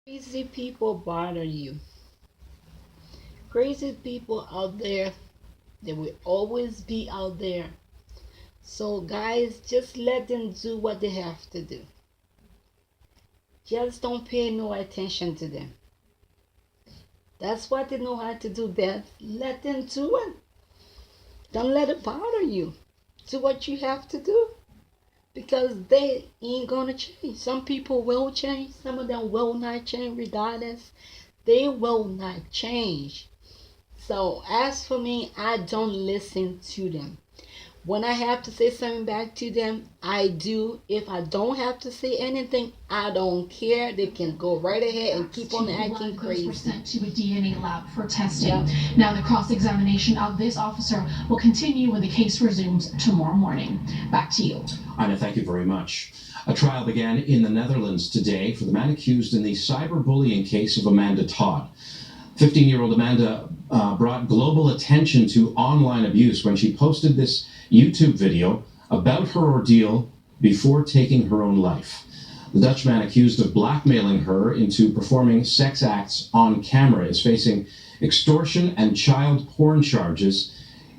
Crazy people bother you. Crazy people out there, they will always be out there. So, guys, just let them do what they have to do. Just don't pay no attention to them. That's what they know how to do best. Let them do it. Don't let it bother you. Do what you have to do because they ain't gonna change. Some people will change, some of them will not change regardless. They will not change. So as for me, I don't listen to them. When I have to say something back to them, I do. If I don't have to say anything, I don't care. They can go right ahead and keep on acting crazy. Were sent to a DNA lab for testing. Yep. Now the cross-examination of this officer will continue when the case resumes tomorrow morning. Back to you. Ina, thank you very much. A trial began in the Netherlands today for the man accused in the cyberbullying case of Amanda Todd. 15-year-old Amanda brought global attention to online abuse when she posted this YouTube video about her ordeal before taking her own life. The Dutch man accused of blackmailing her into performing sex acts on camera is facing extortion and child porn charges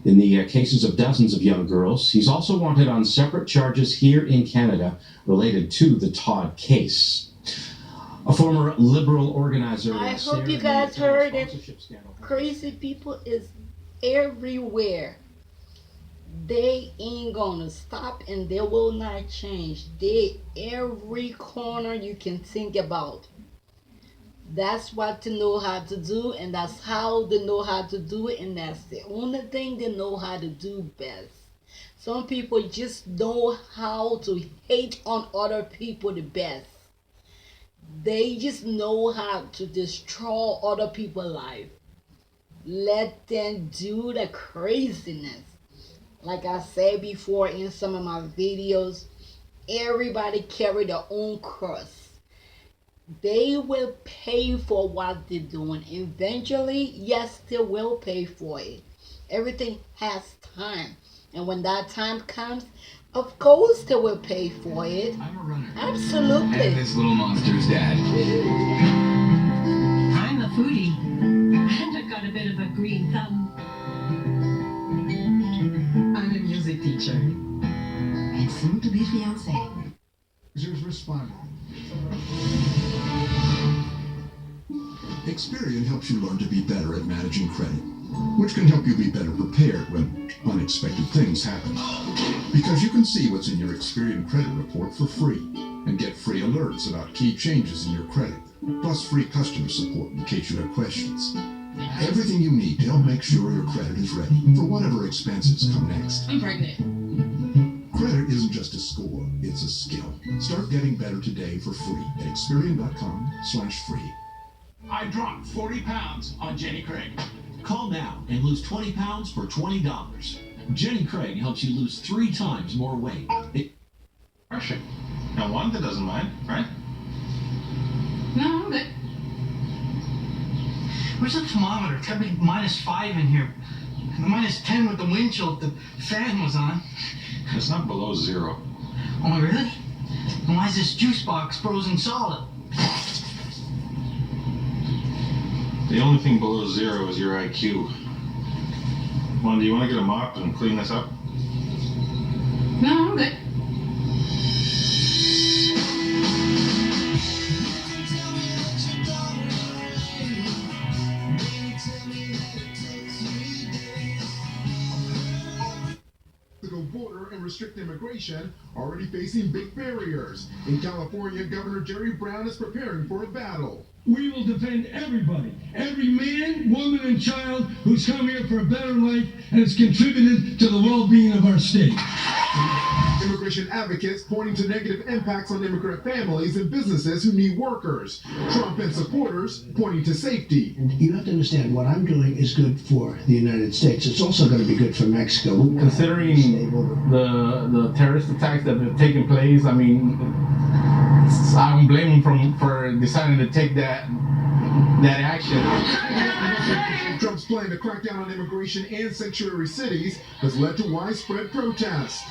in the cases of dozens of young girls. He's also wanted on separate charges here in Canada related to the Todd case. A former Liberal organizer. I hope you guys heard it. Crazy people is everywhere. They ain't gonna stop and they will not change. They every corner you can think about. That's what they know how to do, and that's how they know how to do it, and that's the only thing they know how to do best. Some people just know how to hate on other people the best. They just know how to destroy other people's life. Let them do the craziness. Like I said before in some of my videos, everybody carry their own cross. They will pay for what they're doing. Eventually, yes, they will pay for it. Everything has time. And when that time comes, of course they will pay for it. I'm a runner. Absolutely. And this little monster's dad. I'm a foodie. And I've got a bit of a green thumb. I'm a music teacher. And soon to be fiancé. Users responded. Experian helps you learn to be better at managing credit, which can help you be better prepared when unexpected things happen. Because you can see what's in your Experian credit report for free and get free alerts about key changes in your credit, plus free customer support in case you have questions. Everything you need to help make sure your credit is ready for whatever expenses come next. I'm pregnant. Credit isn't just a score, it's a skill. Start getting better today for free at Experian.com/free. I dropped 40 pounds on Jenny Craig. Call now and lose 20 pounds for $20. Jenny Craig helps you lose 3 times more weight. Crushing. No one that doesn't mind, right? No, I'm good. Where's the thermometer? It's gotta be -5 in here. -10 with the wind chill if the fan was on. It's not below 0. Oh, really? And why is this juice box frozen solid? The only thing below 0 is your IQ. Well, do you want to get a mop and clean this up? No, I'm good. Border and restrict immigration already facing big barriers. In California, Governor Jerry Brown is preparing for a battle. We will defend everybody, every man, woman, and child who's come here for a better life and has contributed to the well-being of our state. Immigration advocates pointing to negative impacts on immigrant families and businesses who need workers. Trump and supporters pointing to safety. You have to understand what I'm doing is good for the United States. It's also going to be good for Mexico. Considering the terrorist attacks that have taken place, I mean, I don't blame them for deciding to take that action. Trump's plan to crack down on immigration and sanctuary cities has led to widespread protests.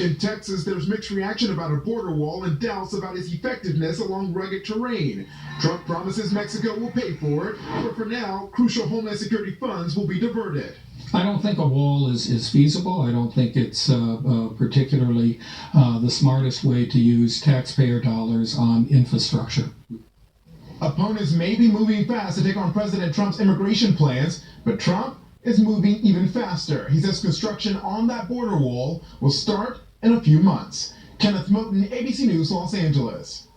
In Texas, there's mixed reaction about a border wall and doubts about its effectiveness along rugged terrain. Trump promises Mexico will pay for it, but for now, crucial Homeland Security funds will be diverted. I don't think a wall is feasible. I don't think it's particularly the smartest way to use taxpayer dollars on infrastructure. Opponents may be moving fast to take on President Trump's immigration plans, but Trump is moving even faster. He says construction on that border wall will start in a few months. Kenneth Moten, ABC News, Los Angeles.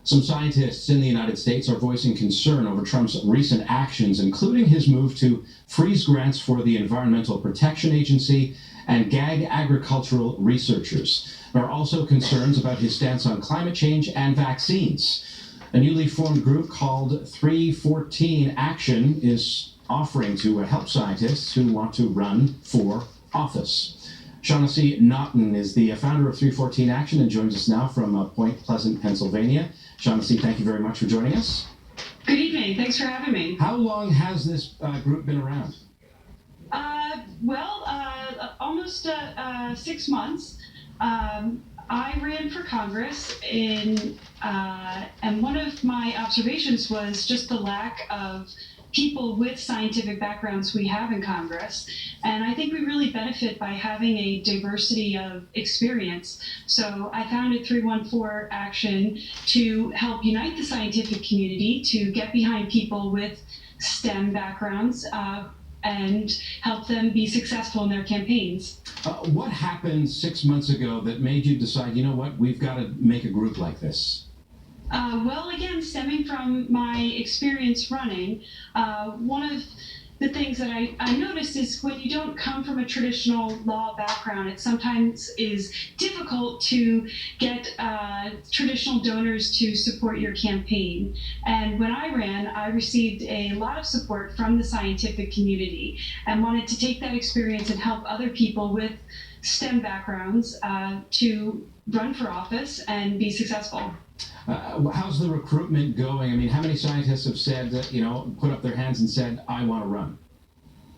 Some scientists in the United States are voicing concern over Trump's recent actions, including his move to freeze grants for the Environmental Protection Agency and gag agricultural researchers. There are also concerns about his stance on climate change and vaccines. A newly formed group called 314 Action is offering to help scientists who want to run for office. Shaughnessy Naughton is the founder of 314 Action and joins us now from Point Pleasant, Pennsylvania. Shaughnessy, thank you very much for joining us. Good evening. Thanks for having me. How long has this group been around? Almost 6 months. I ran for Congress and one of my observations was just the lack of people with scientific backgrounds we have in Congress. And I think we really benefit by having a diversity of experience. So I founded 314 Action to help unite the scientific community, to get behind people with STEM backgrounds, and help them be successful in their campaigns. What happened 6 months ago that made you decide, you know what, we've got to make a group like this? Again, stemming from my experience running, one of the things that I noticed is when you don't come from a traditional law background, it sometimes is difficult to get traditional donors to support your campaign. And when I ran, I received a lot of support from the scientific community and wanted to take that experience and help other people with STEM backgrounds to run for office and be successful. How's the recruitment going? I mean, how many scientists have said, put up their hands and said, I want to run?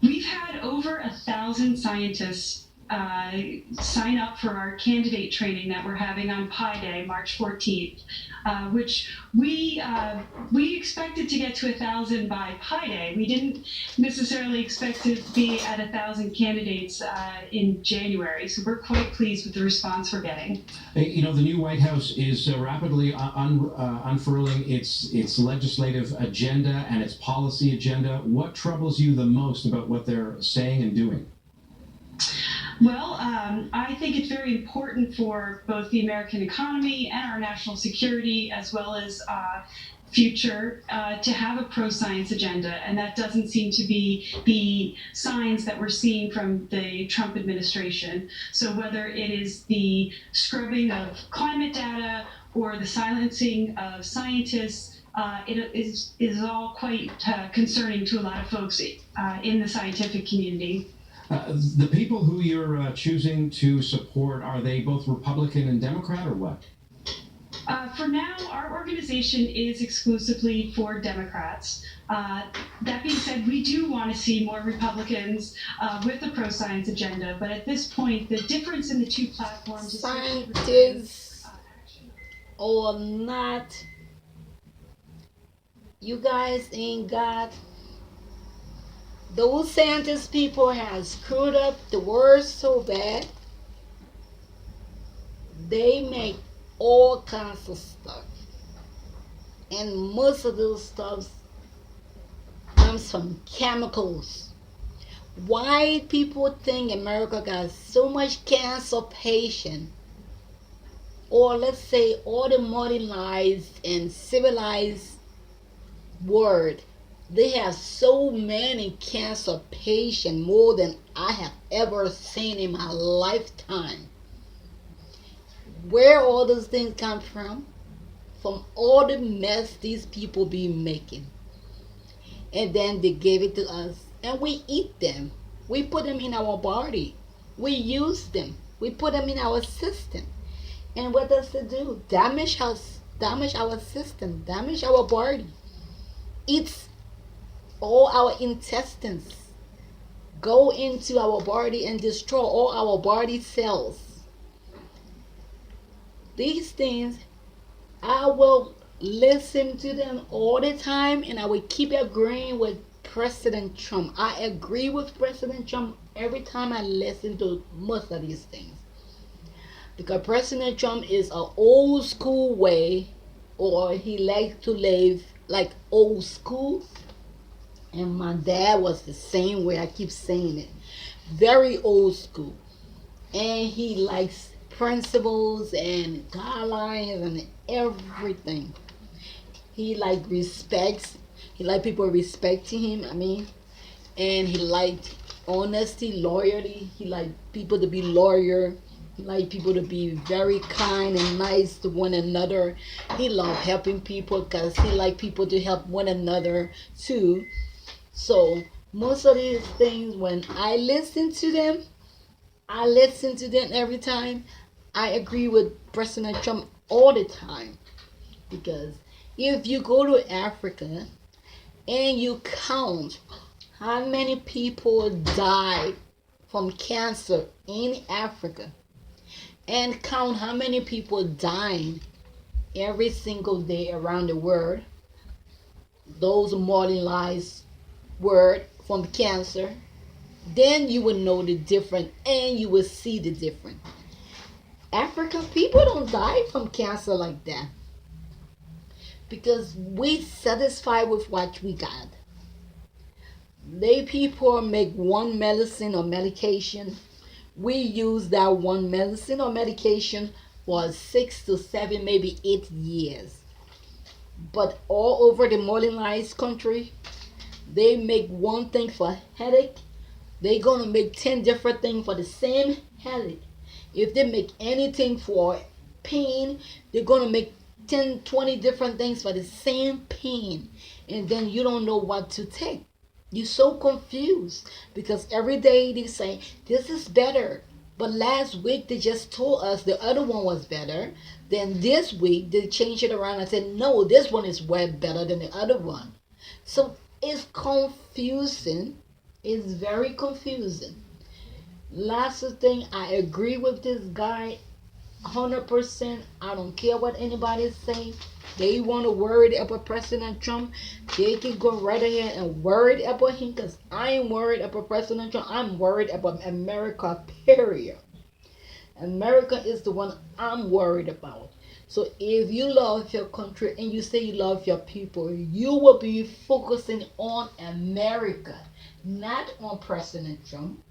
We've had over 1,000 scientists sign up for our candidate training that we're having on Pi Day, March 14th, which we expected to get to 1,000 by Pi Day. We didn't necessarily expect to be at 1,000 candidates in January, so we're quite pleased with the response we're getting. The new White House is rapidly unfurling its legislative agenda and its policy agenda. What troubles you the most about what they're saying and doing? Well, I think it's very important for both the American economy and our national security, as well as future, to have a pro-science agenda, and that doesn't seem to be the signs that we're seeing from the Trump administration. So whether it is the scrubbing of climate data or the silencing of scientists, it is all quite concerning to a lot of folks in the scientific community. The people who you're choosing to support, are they both Republican and Democrat or what? For now, our organization is exclusively for Democrats. That being said, we do want to see more Republicans with a pro-science agenda, but at this point, the difference in the two platforms is... Scientists or not, you guys ain't got... Those scientist people have screwed up the world so bad. They make all kinds of stuff. And most of those stuff comes from chemicals. Why people think America got so much cancer patient, or let's say all the modernized and civilized world, they have so many cancer patients, more than I have ever seen in my lifetime. Where all those things come from? From all the mess these people be making. And then they gave it to us, and we eat them. We put them in our body. We use them. We put them in our system. And what does it do? Damage us, damage our system, damage our body. It's all our intestines, go into our body and destroy all our body cells. These things, I will listen to them all the time, and I will keep agreeing with President Trump. I agree with President Trump every time I listen to most of these things. Because President Trump is an old school way, or he likes to live like old school. And my dad was the same way. I keep saying it. Very old school. And he likes principles and guidelines and everything. He like respects. He like people respecting him. I mean, and he liked honesty, loyalty. He liked people to be loyal. He liked people to be very kind and nice to one another. He loved helping people because he liked people to help one another too. So most of these things, when I listen to them, I listen to them every time. I agree with President Trump all the time, because if you go to Africa and you count how many people died from cancer in Africa, and count how many people dying every single day around the world, those marginalized word from cancer, then you will know the difference and you will see the difference. African people don't die from cancer like that, because we satisfied with what we got. They people make one medicine or medication. We use that one medicine or medication for 6 to 7, maybe 8 years. But all over the modernized country, they make one thing for headache. They're gonna make 10 different things for the same headache. If they make anything for pain, they're gonna make 10, 20 different things for the same pain. And then you don't know what to take. You're so confused, because every day they say this is better. But last week they just told us the other one was better. Then this week they changed it around and said no, this one is way better than the other one. So it's confusing. It's very confusing. Last thing, I agree with this guy 100%. I don't care what anybody say. They want to worry about President Trump. They can go right ahead and worry about him, because I ain't worried about President Trump. I'm worried about America, period. America is the one I'm worried about. So if you love your country and you say you love your people, you will be focusing on America, not on President Trump.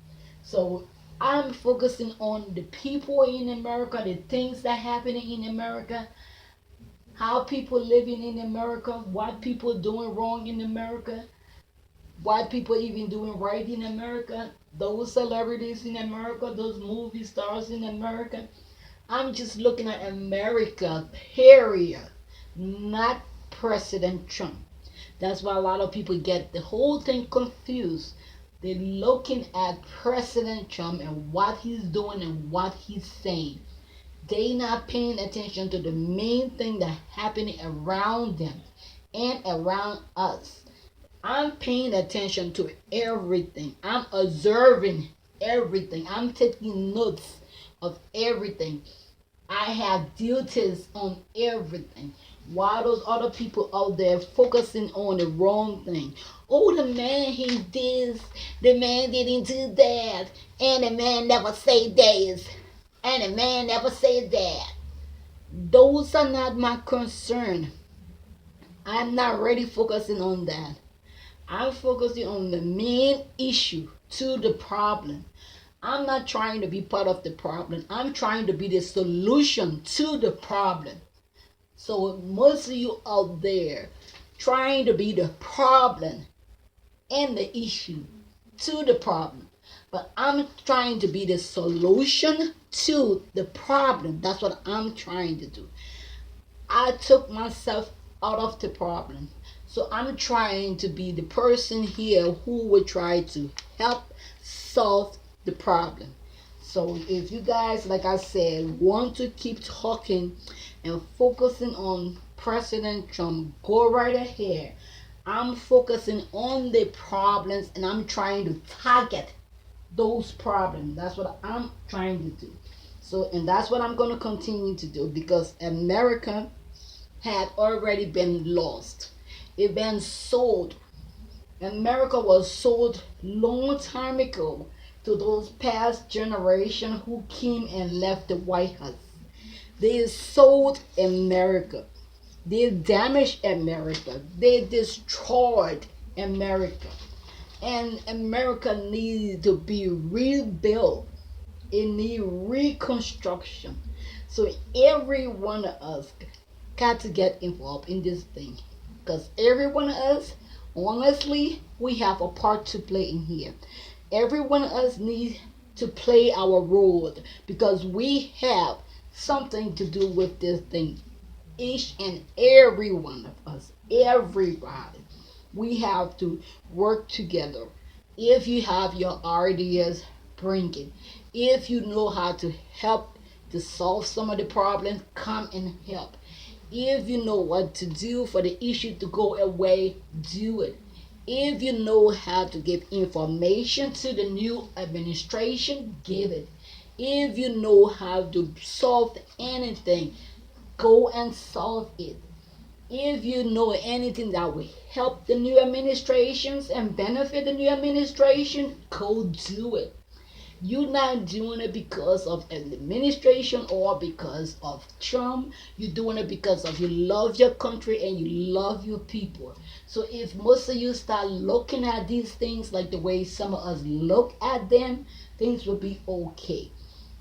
So I'm focusing on the people in America, the things that happening in America, how people living in America, what people doing wrong in America, what people even doing right in America, those celebrities in America, those movie stars in America. I'm just looking at America, period, not President Trump. That's why a lot of people get the whole thing confused. They're looking at President Trump and what he's doing and what he's saying. They not paying attention to the main thing that's happening around them and around us. I'm paying attention to everything. I'm observing everything. I'm taking notes of everything. I have duties on everything. While those other people out there focusing on the wrong thing. Oh, the man he did, the man didn't do that, and the man never said this, and the man never said that. Those are not my concern. I'm not really focusing on that. I'm focusing on the main issue to the problem. I'm not trying to be part of the problem. I'm trying to be the solution to the problem. So most of you out there trying to be the problem and the issue to the problem. But I'm trying to be the solution to the problem. That's what I'm trying to do. I took myself out of the problem. So I'm trying to be the person here who would try to help solve the problem. So if you guys, like I said, want to keep talking and focusing on President Trump, go right ahead. I'm focusing on the problems and I'm trying to target those problems. That's what I'm trying to do. So, and that's what I'm going to continue to do, because America had already been lost. It been sold. America was sold long time ago to those past generation who came and left the White House. They sold America. They damaged America. They destroyed America. And America needs to be rebuilt. It needs reconstruction. So every one of us got to get involved in this thing. Because every one of us, honestly, we have a part to play in here. Every one of us needs to play our role, because we have something to do with this thing. Each and every one of us, everybody, we have to work together. If you have your ideas, bring it. If you know how to help to solve some of the problems, come and help. If you know what to do for the issue to go away, do it. If you know how to give information to the new administration, give it. If you know how to solve anything, go and solve it. If you know anything that will help the new administrations and benefit the new administration, go do it. You're not doing it because of an administration or because of Trump. You're doing it because of you love your country and you love your people. So if most of you start looking at these things like the way some of us look at them, things will be okay.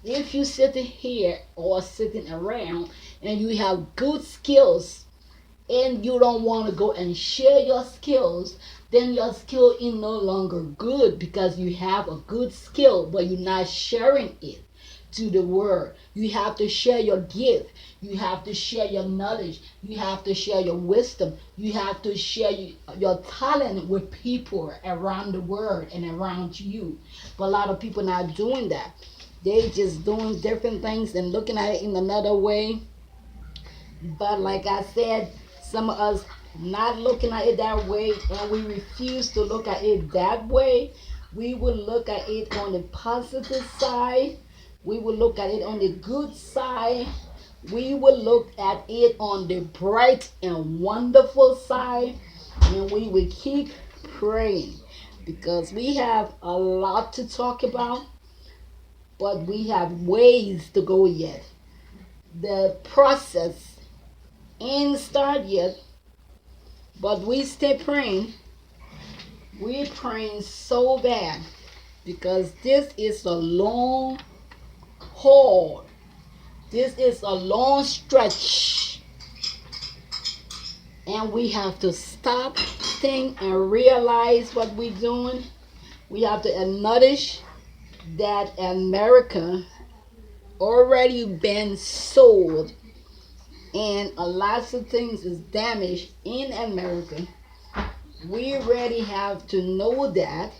If you sitting here or sitting around and you have good skills and you don't want to go and share your skills, then your skill is no longer good, because you have a good skill but you're not sharing it to the world. You have to share your gift. You have to share your knowledge. You have to share your wisdom. You have to share your talent with people around the world and around you. But a lot of people not doing that. They just doing different things and looking at it in another way. But like I said, some of us not looking at it that way, and we refuse to look at it that way. We will look at it on the positive side. We will look at it on the good side. We will look at it on the bright and wonderful side. And we will keep praying, because we have a lot to talk about, but we have ways to go yet. The process ain't started yet, but we stay praying. We're praying so bad, because this is a long haul. This is a long stretch. And we have to stop, think, and realize what we're doing. We have to acknowledge that America already been sold, and a lot of things is damaged in America. We already have to know that.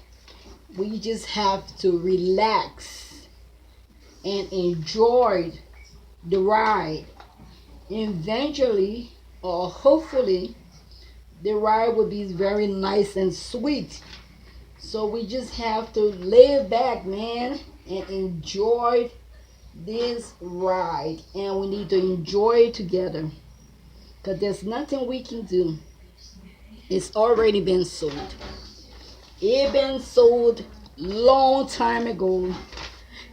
We just have to relax and enjoy the ride. Eventually, or hopefully, the ride will be very nice and sweet. So we just have to lay back, man, and enjoy this ride. And we need to enjoy it together, because there's nothing we can do. It's already been sold. It been sold long time ago.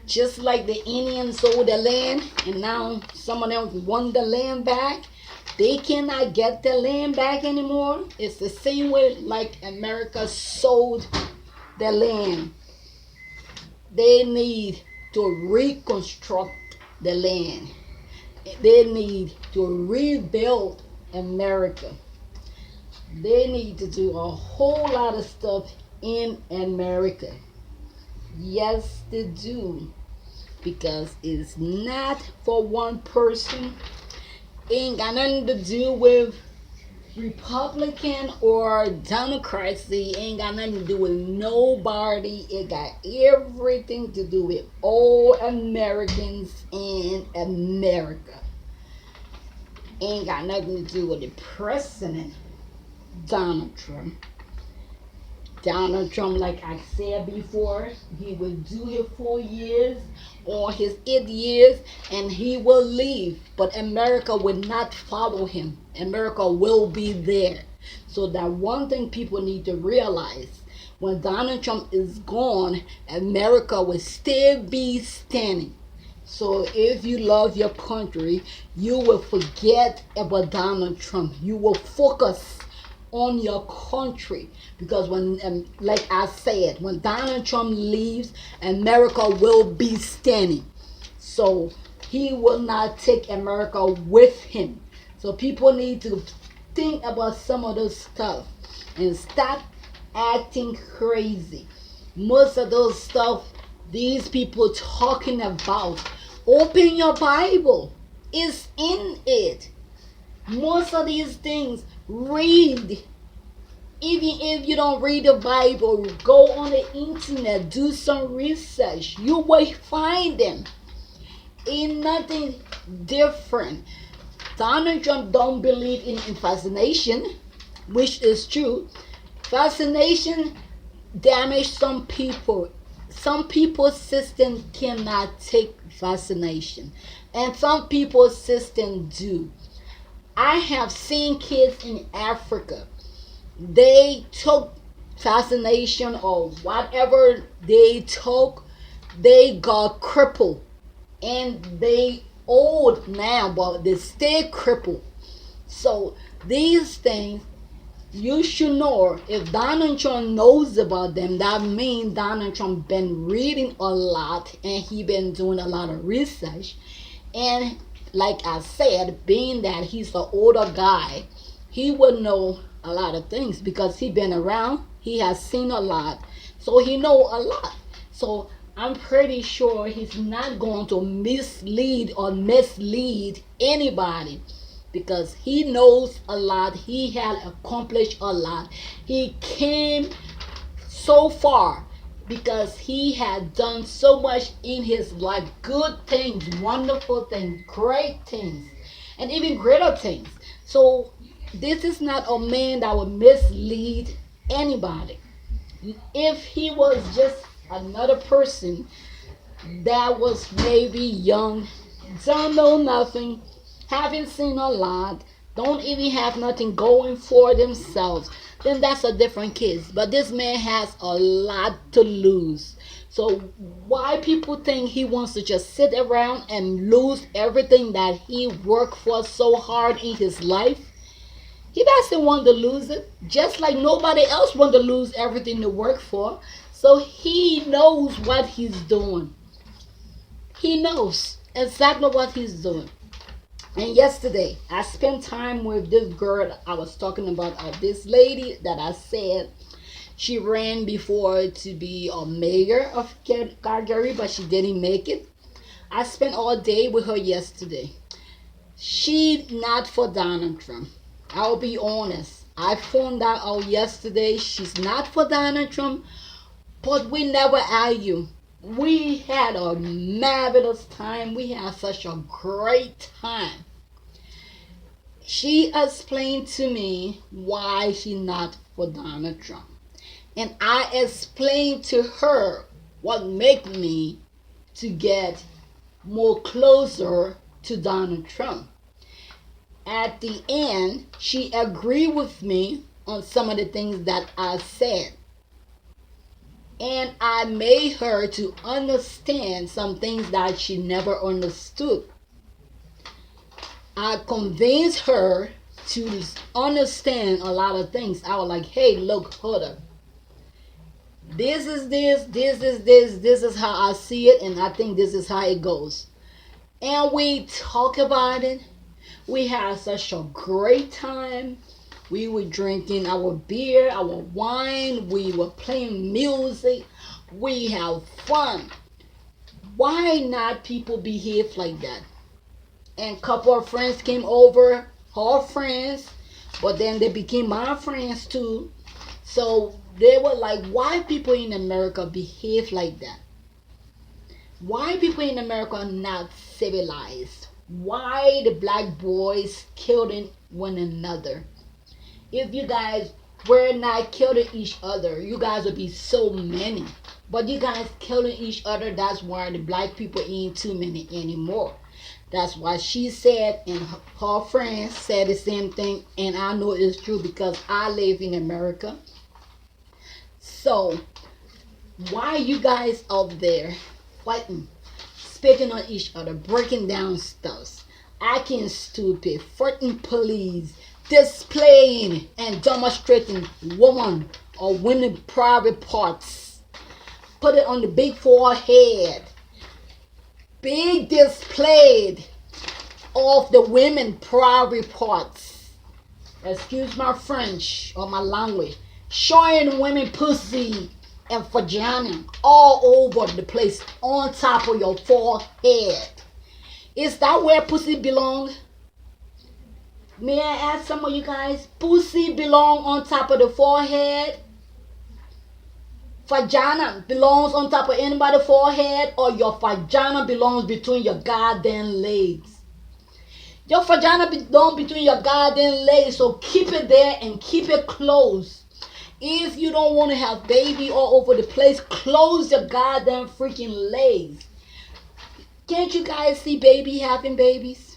Just like the Indians sold the land, and now some of them want the land back. They cannot get the land back anymore. It's the same way like America sold the land. They need to reconstruct the land. They need to rebuild America. They need to do a whole lot of stuff in America. Yes, they do. Because it's not for one person. Ain't got nothing to do with Republican or Democracy. Ain't got nothing to do with nobody. It got everything to do with all Americans in America. Ain't got nothing to do with the president, Donald Trump. Donald Trump, like I said before, he will do his 4 years or his 8 years and he will leave. But America will not follow him. America will be there. So that one thing people need to realize, when Donald Trump is gone, America will still be standing. So if you love your country, you will forget about Donald Trump. You will focus on your country, because when, like I said, when Donald Trump leaves, America will be standing. So he will not take America with him. So people need to think about some of those stuff and stop acting crazy. Most of those stuff these people talking about, open your Bible, it's in it. Most of these things, read. Even if you don't read the Bible, go on the internet, do some research, you will find them. Ain't nothing different. Donald Trump don't believe in fascination, which is true. Fascination damage some people. Some people's system cannot take fascination, and some people's system do. I have seen kids in Africa. They took fascination or whatever they took, they got crippled, and they old now, but they stay crippled. So these things you should know. If Donald Trump knows about them, that means Donald Trump been reading a lot and he been doing a lot of research. And like I said, being that he's an older guy, he would know a lot of things because he been around, he has seen a lot, so he know a lot. So I'm pretty sure he's not going to mislead anybody, because he knows a lot, he had accomplished a lot, he came so far because he had done so much in his life, good things, wonderful things, great things, and even greater things. So this is not a man that would mislead anybody. If he was just another person that was maybe young, don't know nothing, haven't seen a lot, don't even have nothing going for themselves, then that's a different case. But this man has a lot to lose. So why people think he wants to just sit around and lose everything that he worked for so hard in his life? He doesn't want to lose it, just like nobody else want to lose everything to work for. So he knows what he's doing. He knows exactly what he's doing. And yesterday, I spent time with this girl I was talking about, this lady that I said she ran before to be a mayor of Calgary, but she didn't make it. I spent all day with her yesterday. She not for Donald Trump. I'll be honest. I found that out yesterday. She's not for Donald Trump, but we never argue. We had a marvelous time. We had such a great time. She explained to me why she's not for Donald Trump. And I explained to her what made me to get more closer to Donald Trump. At the end, she agreed with me on some of the things that I said. And I made her to understand some things that she never understood. I convinced her to understand a lot of things. I was like, hey, look, hold up. This is this is how I see it, and I think this is how it goes. And we talk about it. We had such a great time. We were drinking our beer, our wine. We were playing music. We have fun. Why not people behave like that? And a couple of friends came over, her friends, but then they became my friends too. So they were like, why people in America behave like that? Why people in America are not civilized? Why the black boys killing one another? If you guys we're not killing each other. You guys would be so many. But you guys killing each other, that's why the black people ain't too many anymore. That's why she said, and her friends said the same thing, and I know it's true because I live in America. So, why you guys out there fighting, spitting on each other, breaking down stuff, acting stupid, fighting police, displaying and demonstrating woman or women private parts, put it on the big forehead, big displayed of the women private parts, excuse my French or my language, showing women pussy and vagina all over the place on top of your forehead. Is that where pussy belong? May I ask some of you guys, pussy belong on top of the forehead? Vagina belongs on top of anybody's forehead, or your vagina belongs between your goddamn legs? Your vagina belongs between your goddamn legs, so keep it there and keep it closed. If you don't want to have baby all over the place, close your goddamn freaking legs. Can't you guys see baby having babies?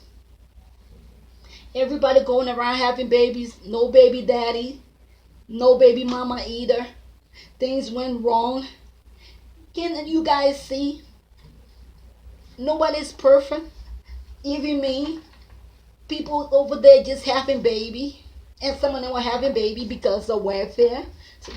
Everybody going around having babies, no baby daddy, no baby mama either. Things went wrong. Can you guys see? Nobody's perfect. Even me. People over there just having baby. And some of them were having baby because of welfare.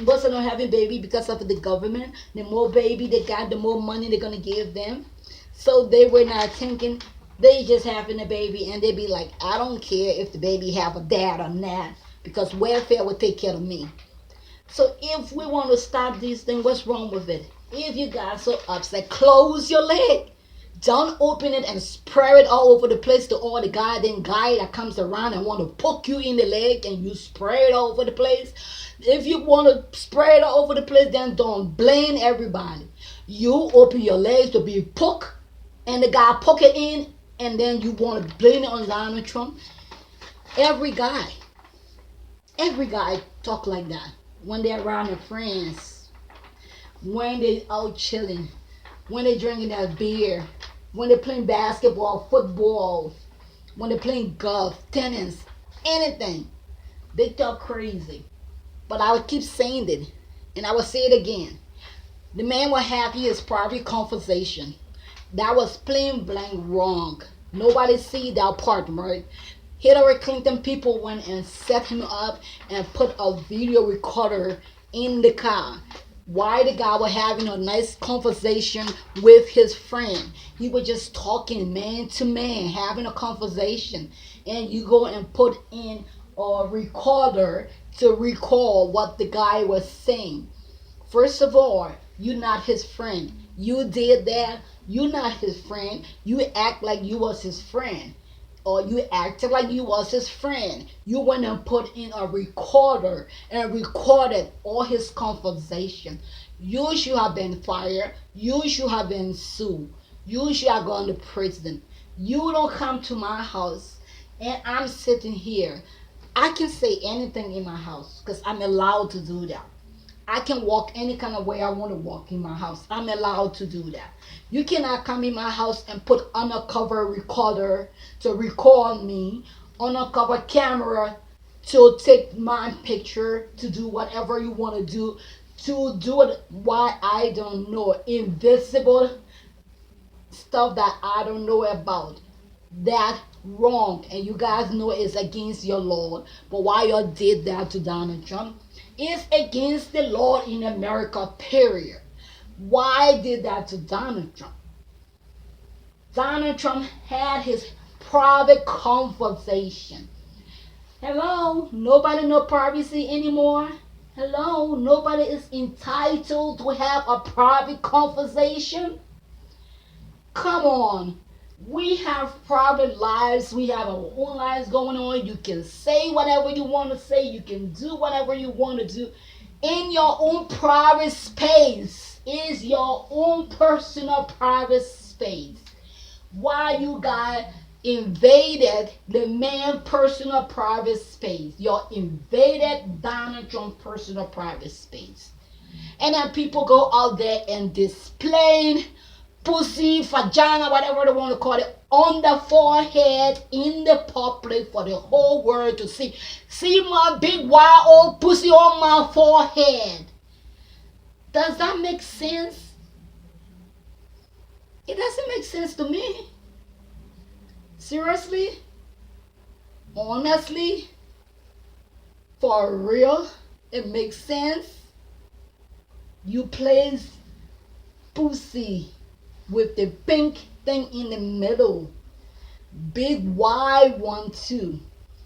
Most of them having baby because of the government. The more baby they got, the more money they're going to give them. So they were not thinking they just having a baby, and they be like, I don't care if the baby have a dad or not, because welfare will take care of me. So if we want to stop these things, what's wrong with it? If you got so upset, close your leg. Don't open it and spread it all over the place to all the goddamn guy that comes around and want to poke you in the leg, and you spray it all over the place. If you want to spray it all over the place, then don't blame everybody. You open your legs to be poked, and the guy poke it in, and then you want to blame it on Donald Trump. Every guy talk like that when they're around their friends, when they out chilling, when they drinking that beer, when they playing basketball, football, when they playing golf, tennis, anything. They talk crazy. But I would keep saying it, and I will say it again. The man will have his private conversation. That was plain blank wrong. Nobody see that part, right? Hillary Clinton people went and set him up and put a video recorder in the car. Why the guy was having a nice conversation with his friend. He was just talking man to man, having a conversation. And you go and put in a recorder to record what the guy was saying. First of all, you're not his friend. You did that. You're not his friend. You act like you was his friend. Or you acted like you was his friend. You went and put in a recorder and recorded all his conversation. You should have been fired. You should have been sued. You should have gone to prison. You don't come to my house and I'm sitting here. I can say anything in my house because I'm allowed to do that. I can walk any kind of way I want to walk in my house. I'm allowed to do that. You cannot come in my house and put undercover recorder to record me, undercover camera to take my picture, to do whatever you want to do it why I don't know. Invisible stuff that I don't know about. That wrong, and you guys know it's against your law. But why you did that to Donald Trump? It's against the law in America, period. Why did that to Donald Trump? Donald Trump had his private conversation. Hello, nobody no privacy anymore. Hello, nobody is entitled to have a private conversation. Come on. We have private lives. We have our own lives going on. You can say whatever you want to say. You can do whatever you want to do in your own private space. Is your own personal private space. Why you guys invaded the man's personal private space. Y'all invaded Donald Trump's personal private space. And then people go out there and display pussy, vagina, whatever they want to call it, on the forehead in the public for the whole world to see. See my big wild old pussy on my forehead. Does that make sense? It doesn't make sense to me. Seriously? Honestly? For real? It makes sense? You place pussy with the pink thing in the middle. Big wide one too.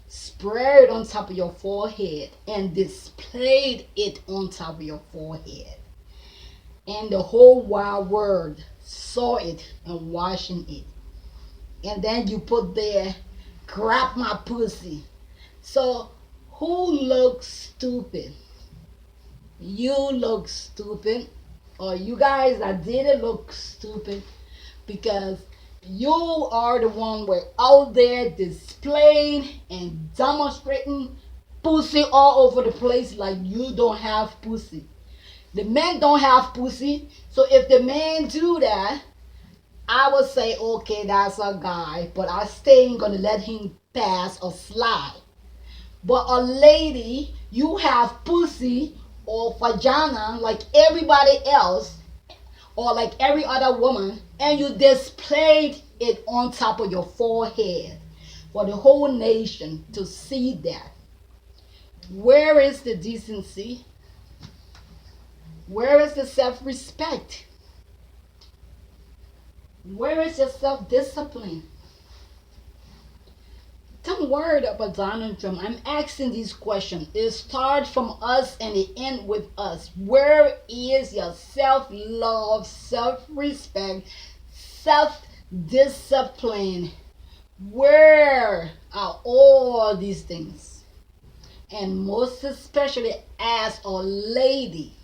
Spread it on top of your forehead and displayed it on top of your forehead. And the whole wide world saw it and watching it. And then you put there, grab my pussy. So who looks stupid? You look stupid, or you guys that did it look stupid, because you are the one who out there displaying and demonstrating pussy all over the place like you don't have pussy. The men don't have pussy, so if the man do that, I would say, okay, that's a guy, but I still ain't gonna let him pass or slide. But a lady, you have pussy or vagina like everybody else, or like every other woman, and you displayed it on top of your forehead for the whole nation to see that. Where is the decency? Where is the self-respect? Where is your self-discipline? Don't worry about Donald Trump. I'm asking these questions. It starts from us and it ends with us. Where is your self-love, self-respect, self-discipline? Where are all these things? And most especially as a lady,